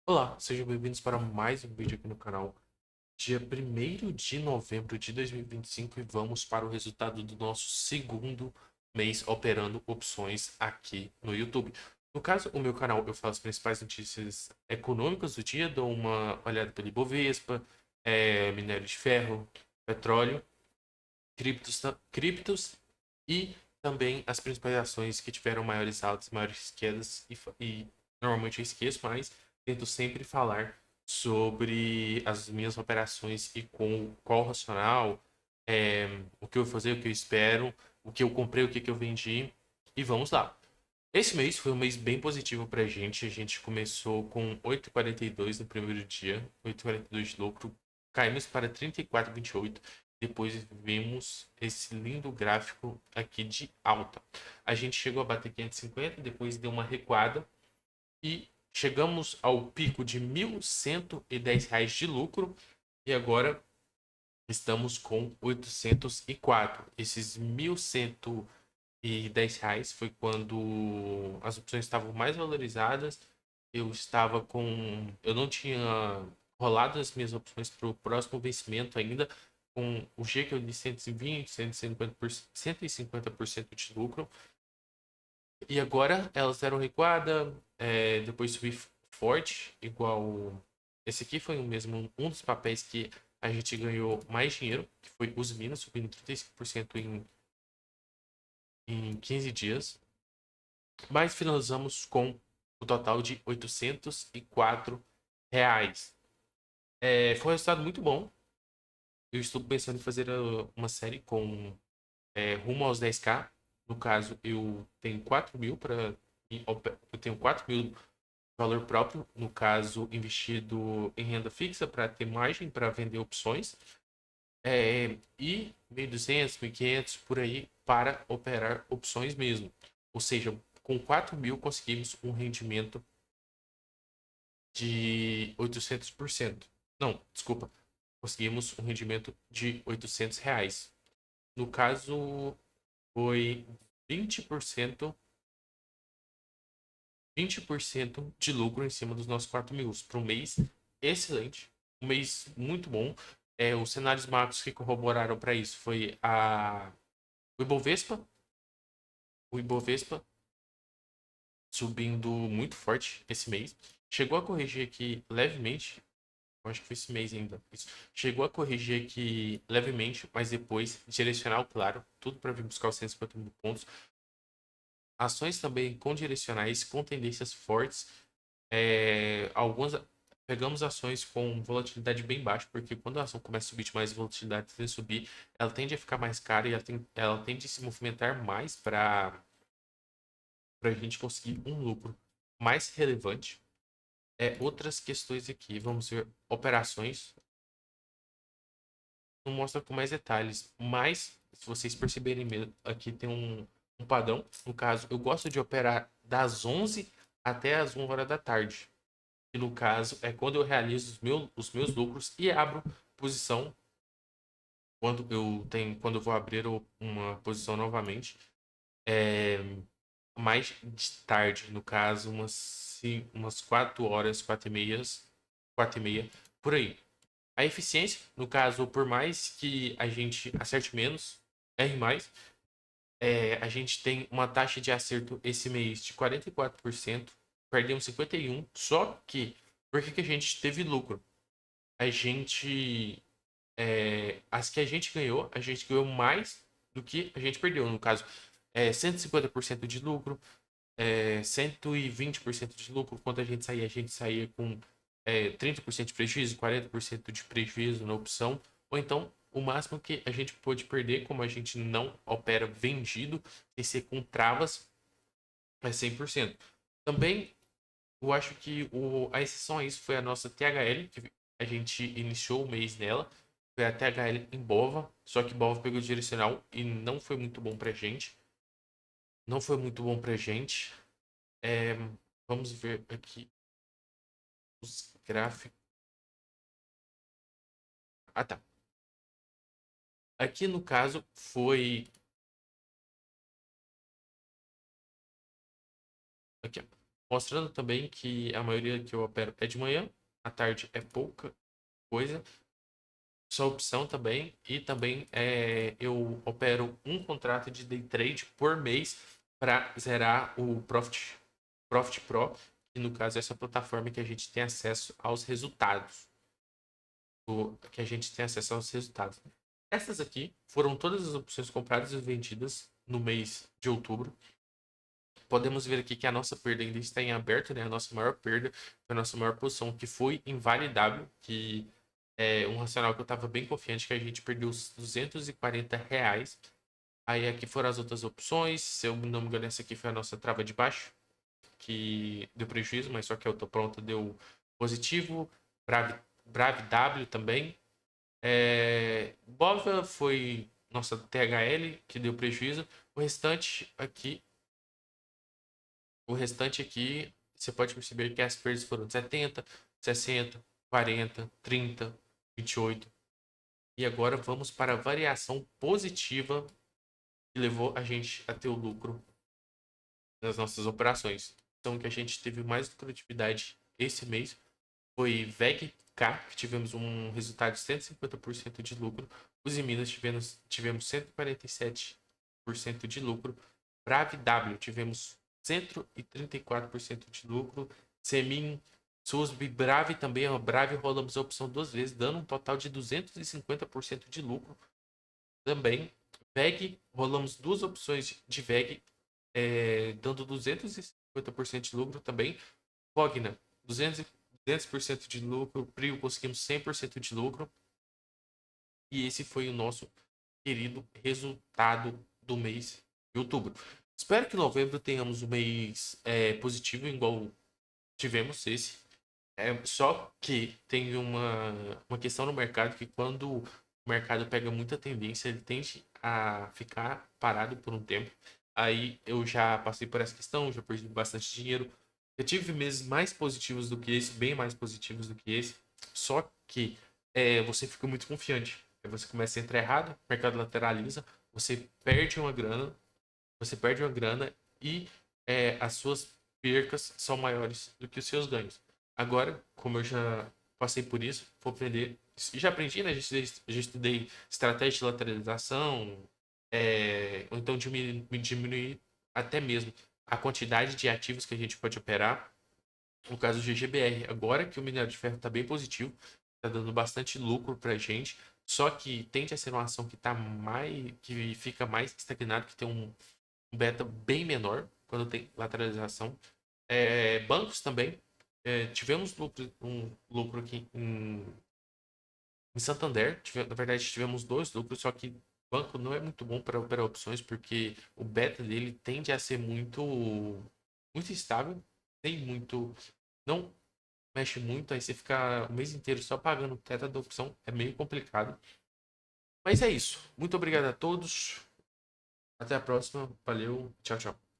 Olá, sejam bem-vindos para mais um vídeo aqui no canal. Dia 1º de novembro de 2025 e vamos para o resultado do nosso segundo mês operando opções aqui no YouTube. No caso, o meu canal eu falo as principais notícias econômicas do dia, dou uma olhada pelo Ibovespa, minério de ferro, petróleo, criptos e também as principais ações que tiveram maiores altas, maiores quedas e normalmente eu esqueço, mas tento sempre falar sobre as minhas operações e com qual racional, o que eu vou fazer, o que eu espero, o que eu comprei, o que eu vendi e vamos lá. Esse mês foi um mês bem positivo pra gente. A gente começou com 8,42 no primeiro dia, 8,42 de lucro, caímos para 34,28. Depois vimos esse lindo gráfico aqui de alta. A gente chegou a bater 550, depois deu uma recuada e chegamos ao pico de R$ 1.110 de lucro e agora estamos com 804. Esses 1.110 reais foi quando as opções estavam mais valorizadas. Eu estava com. Eu não tinha rolado as minhas opções para o próximo vencimento ainda. Com o G que eu li 120, 150% de lucro. E agora elas deram recuada. Depois subi forte, igual. Esse aqui foi o mesmo um dos papéis que a gente ganhou mais dinheiro, que foi os Minas, subindo 35% em 15 dias. Mas finalizamos com o total de R$ 804. Foi um resultado muito bom. Eu estou pensando em fazer uma série com rumo aos 10K. No caso, eu tenho 4 mil para. Eu tenho 4 mil de valor próprio, no caso, investido em renda fixa para ter margem para vender opções. E 1.200, 1.500 por aí para operar opções mesmo. Ou seja, com 4 mil conseguimos um rendimento de 800%. Não, desculpa. Conseguimos um rendimento de R$ 800. No caso, foi 20%, 20% de lucro em cima dos nossos 4 mil. Para um mês excelente. Um mês muito bom. Os cenários macros que corroboraram para isso foi o Ibovespa. O Ibovespa subindo muito forte esse mês. Chegou a corrigir aqui levemente. Eu acho que foi esse mês ainda. Isso. Chegou a corrigir aqui levemente, mas depois direcional, claro. Tudo para vir buscar os 150 mil pontos. Ações também com direcionais, com tendências fortes. Algumas pegamos ações com volatilidade bem baixa, porque quando a ação começa a subir de mais volatilidade, tende a subir, ela tende a ficar mais cara e ela tende a se movimentar mais para a gente conseguir um lucro mais relevante. Outras questões aqui, vamos ver operações. Não mostra com mais detalhes, mas se vocês perceberem mesmo, aqui tem um padrão. No caso, eu gosto de operar das 11 até as 1 hora da tarde. E no caso, é quando eu realizo os meus lucros e abro posição quando eu vou abrir uma posição novamente. É, mais de tarde, no caso, umas 4 horas, 4 e meia, por aí. A eficiência, no caso, por mais que a gente acerte menos, erre mais, a gente tem uma taxa de acerto esse mês de 44%, perdemos 51%, só que, por que a gente teve lucro? A gente, as que a gente ganhou mais do que a gente perdeu, no caso, 150% de lucro, 120% de lucro. Quando a gente saía com 30% de prejuízo, 40% de prejuízo na opção. Ou então, o máximo que a gente pôde perder, como a gente não opera vendido, sem ser com travas, é 100%. Também, eu acho que a exceção a isso foi a nossa THL, que a gente iniciou o mês nela. Foi a THL em Bova, só que Bova pegou direcional e não foi muito bom pra gente. Não foi muito bom pra gente. É, vamos ver aqui os gráficos. Ah, tá. Aqui no caso foi. Aqui, ó. mostrando também que a maioria que eu opero é de manhã, à tarde é pouca coisa, só opção também, e também eu opero um contrato de day trade por mês para zerar o Profit Pro, que no caso é essa plataforma que a gente tem acesso aos resultados. Que a gente tem acesso aos resultados. Essas aqui foram todas as opções compradas e vendidas no mês de outubro. Podemos ver aqui que a nossa perda ainda está em aberto, né? A nossa maior perda foi a nossa maior posição, que foi em Vale W, que é um racional que eu estava bem confiante que a gente perdeu os R$ 240. Aí aqui foram as outras opções. Se eu não me engano, essa aqui foi a nossa trava de baixo, que deu prejuízo, mas só que a outra pronta deu positivo. Brave W também. Bova foi nossa THL, que deu prejuízo. O restante aqui O restante aqui, você pode perceber que as perdas foram 70, 60, 40, 30, 28. E agora vamos para a variação positiva que levou a gente a ter o lucro nas nossas operações. Então, que a gente teve mais lucratividade esse mês foi VEG-K, que tivemos um resultado de 150% de lucro. Os em Minas tivemos 147% de lucro. Brave W tivemos 134% de lucro. Semin, Susby, Brave também. A Brave rolamos a opção duas vezes, dando um total de 250% de lucro também. VEG, rolamos duas opções de VEG, dando 250% de lucro também. Cogna, 200% de lucro. Prio, conseguimos 100% de lucro. E esse foi o nosso querido resultado do mês de outubro. Espero que em novembro tenhamos um mês positivo, igual tivemos esse. Só que tem uma questão no mercado que quando o mercado pega muita tendência, ele tende a ficar parado por um tempo. Aí eu já passei por essa questão, já perdi bastante dinheiro. Eu tive meses mais positivos do que esse, bem mais positivos do que esse. Só que você fica muito confiante. Aí você começa a entrar errado, o mercado lateraliza, você perde uma grana e as suas percas são maiores do que os seus ganhos. Agora, como eu já passei por isso, vou aprender. E já aprendi, né? Já estudei estratégia de lateralização, ou então diminuir até mesmo a quantidade de ativos que a gente pode operar. No caso do GGBR, agora que o minério de ferro está bem positivo, está dando bastante lucro para a gente. Só que tende a ser uma ação que fica mais estagnado, que tem um beta bem menor quando tem lateralização. Bancos também. Tivemos um lucro aqui em Santander. Na verdade, tivemos dois lucros, só que banco não é muito bom para operar opções, porque o beta dele tende a ser muito instável. Tem muito. Não mexe muito, aí você fica o mês inteiro só pagando o teta da opção. É meio complicado. Mas é isso. Muito obrigado a todos. Até a próxima. Valeu. Tchau, tchau.